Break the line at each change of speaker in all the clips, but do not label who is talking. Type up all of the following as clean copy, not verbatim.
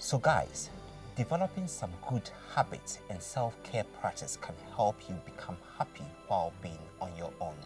So guys, developing some good habits and self-care practice can help you become happy while being on your own.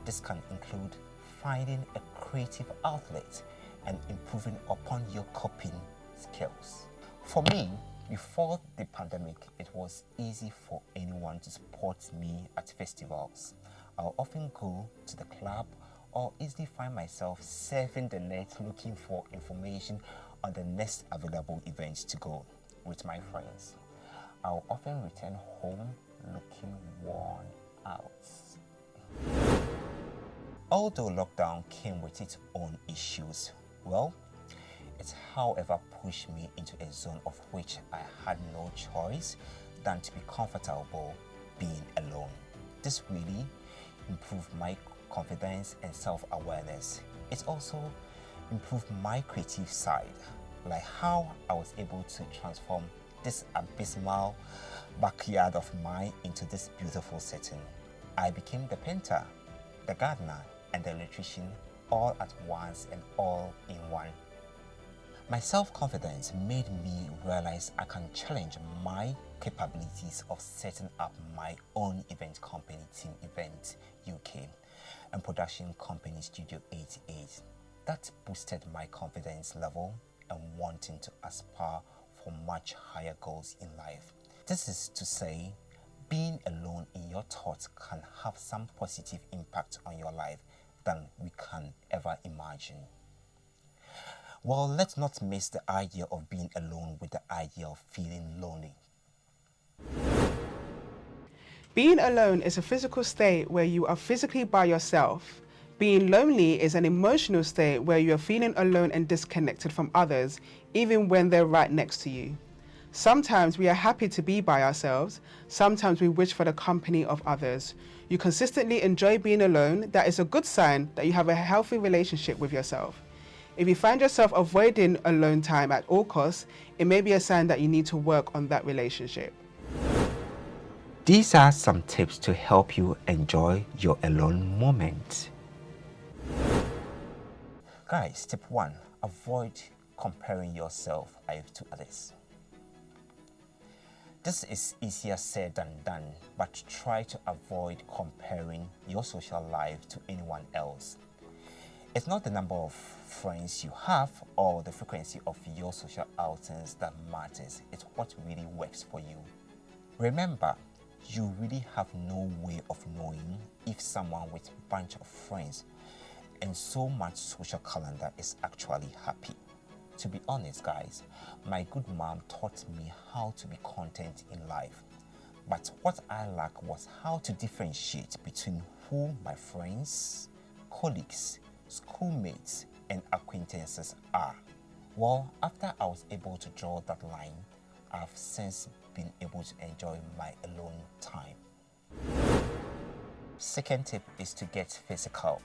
This can include finding a creative outlet and improving upon your coping skills. For me, before the pandemic, it was easy for anyone to support me at festivals. I'll often go to the club or easily find myself surfing the net looking for information on the next available events to go with my friends. I'll often return home looking worn out. Although lockdown came with its own issues, well, it however pushed me into a zone of which I had no choice than to be comfortable being alone. This really improved my confidence and self-awareness. It also improved my creative side, like how I was able to transform this abysmal backyard of mine into this beautiful setting. I became the painter, the gardener, and the electrician all at once and all in one. My self-confidence made me realize I can challenge my capabilities of setting up my own event company, Team Event UK, and production company Studio 88. That boosted my confidence level and wanting to aspire for much higher goals in life. This is to say, being alone in your thoughts can have some positive impact on your life than we can ever imagine. Well, let's not mix the idea of being alone with the idea of feeling lonely.
Being alone is a physical state where you are physically by yourself. Being lonely is an emotional state where you are feeling alone and disconnected from others, even when they're right next to you. Sometimes we are happy to be by ourselves. Sometimes we wish for the company of others. You consistently enjoy being alone. That is a good sign that you have a healthy relationship with yourself. If you find yourself avoiding alone time at all costs, it may be a sign that you need to work on that relationship.
These are some tips to help you enjoy your alone moment. Guys, tip 1, avoid comparing yourself life to others. This is easier said than done, but try to avoid comparing your social life to anyone else. It's not the number of friends you have or the frequency of your social outings that matters. It's what really works for you. Remember, you really have no way of knowing if someone with a bunch of friends and so much social calendar is actually happy. To be honest, guys, my good mom taught me how to be content in life. But what I lacked was how to differentiate between who my friends, colleagues, schoolmates, and acquaintances are. Well, after I was able to draw that line, I've since been able to enjoy my alone time. Second tip is to get physical.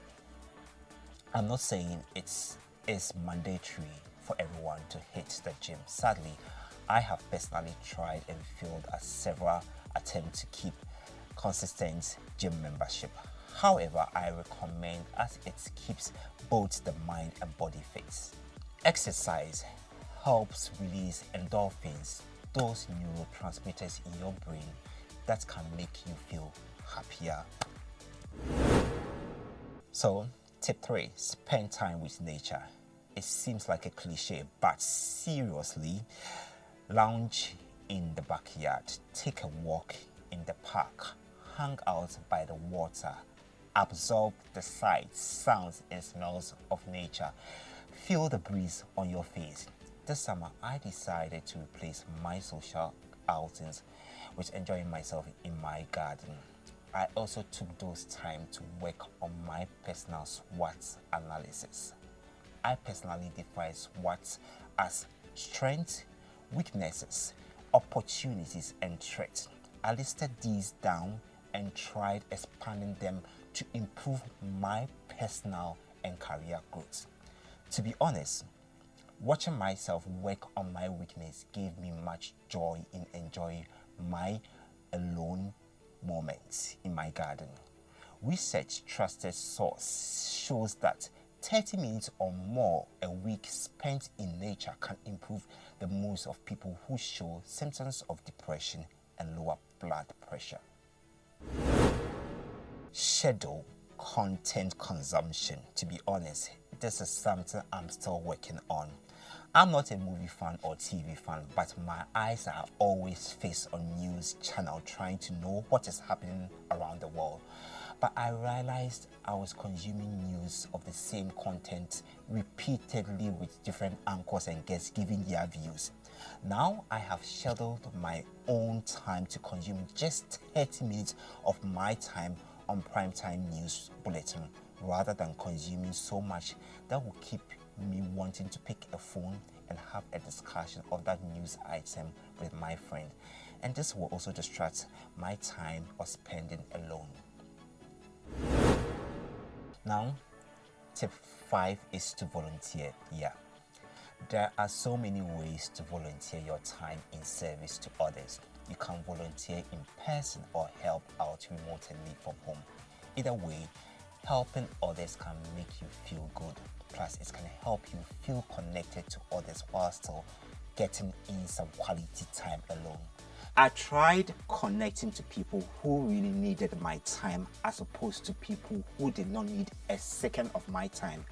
I'm not saying it's mandatory for everyone to hit the gym. Sadly, I have personally tried and failed at several attempts to keep consistent gym membership. However, I recommend as it keeps both the mind and body fit. Exercise helps release endorphins, those neurotransmitters in your brain that can make you feel happier. So, tip 3, spend time with nature. It seems like a cliche, but seriously, lounge in the backyard, take a walk in the park, hang out by the water, absorb the sights, sounds, and smells of nature. Feel the breeze on your face. This summer, I decided to replace my social outings with enjoying myself in my garden. I also took those time to work on my personal SWOT analysis. I personally define SWOT as strengths, weaknesses, opportunities, and threats. I listed these down and tried expanding them to improve my personal and career growth. To be honest, watching myself work on my weakness gave me much joy in enjoying my alone moments in my garden. Research trusted source shows that 30 minutes or more a week spent in nature can improve the moods of people who show symptoms of depression and lower blood pressure. Schedule content consumption. To be honest, this is something I'm still working on. I'm not a movie fan or TV fan, but my eyes are always fixed on news channel trying to know what is happening around the world. But I realized I was consuming news of the same content repeatedly with different anchors and guests giving their views. Now I have scheduled my own time to consume just 30 minutes of my time on primetime news bulletin, rather than consuming so much that will keep me wanting to pick a phone and have a discussion of that news item with my friend. And this will also distract my time of spending alone. Now, tip 5 is to volunteer. Yeah, there are so many ways to volunteer your time in service to others. You can volunteer in person or help out remotely from home. Either way, helping others can make you feel good. Plus, it can help you feel connected to others while still getting in some quality time alone. I tried connecting to people who really needed my time as opposed to people who did not need a second of my time.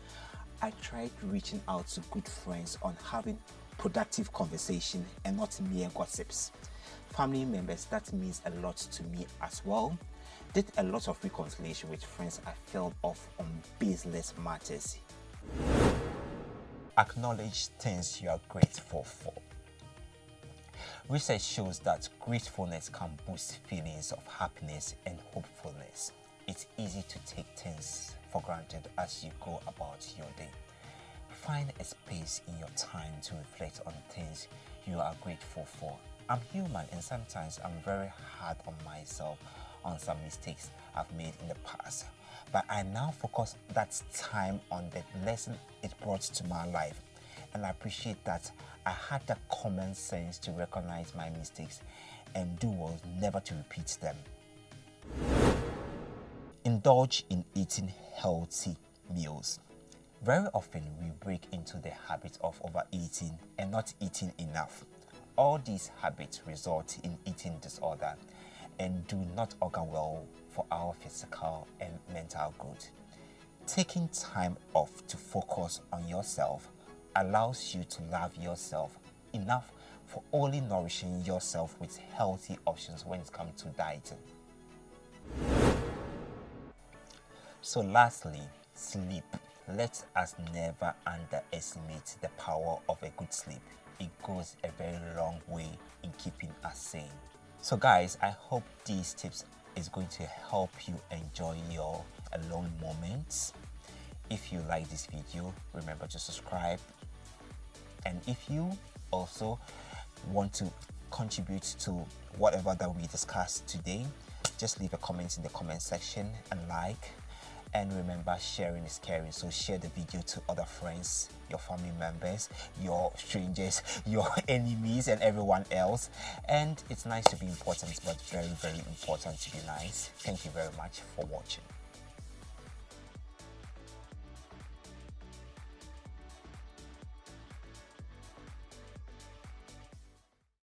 I tried reaching out to good friends on having productive conversation and not mere gossips. Family members, that means a lot to me as well. Did a lot of reconciliation with friends I felt off on baseless matters. Acknowledge things you are grateful for. Research shows that gratefulness can boost feelings of happiness and hopefulness. It's easy to take things for granted as you go about your day. Find a space in your time to reflect on things you are grateful for. I'm human and sometimes I'm very hard on myself on some mistakes I've made in the past. But I now focus that time on the lesson it brought to my life. And I appreciate that I had the common sense to recognize my mistakes and do well never to repeat them. Indulge in eating healthy meals. Very often we break into the habit of overeating and not eating enough. All these habits result in eating disorder and do not augur well for our physical and mental growth. Taking time off to focus on yourself allows you to love yourself enough for only nourishing yourself with healthy options when it comes to dieting. So lastly, sleep. Let us never underestimate the power of a good sleep. It goes a very long way in keeping us sane. So guys, I hope these tips is going to help you enjoy your alone moments. If you like this video, remember to subscribe. And if you also want to contribute to whatever that we discussed today, just leave a comment in the comment section and like. And remember, sharing is caring. So share the video to other friends, your family members, your strangers, your enemies, and everyone else. And it's nice to be important, but very, very important to be nice. Thank you very much for watching.